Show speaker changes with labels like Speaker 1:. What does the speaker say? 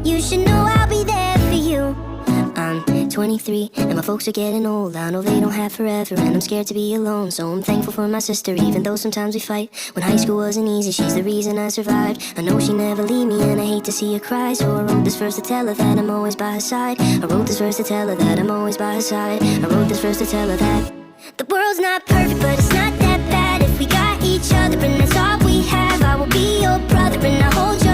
Speaker 1: You should know I'll be there for you. I'm 23 and my folks are getting old. I know they don't have forever and I'm scared to be alone. So I'm thankful for my sister, even though sometimes we fight. When high school wasn't easy, she's the reason I survived. I know she never leave me and I hate to see her cry. So I wrote this verse to tell her that I'm always by her side. I wrote this verse to tell her that I'm always by her side. I wrote this verse to tell her that the world's not perfect, but it's not that bad if we got each other, and that's all we have. I will be your brother and I'll hold your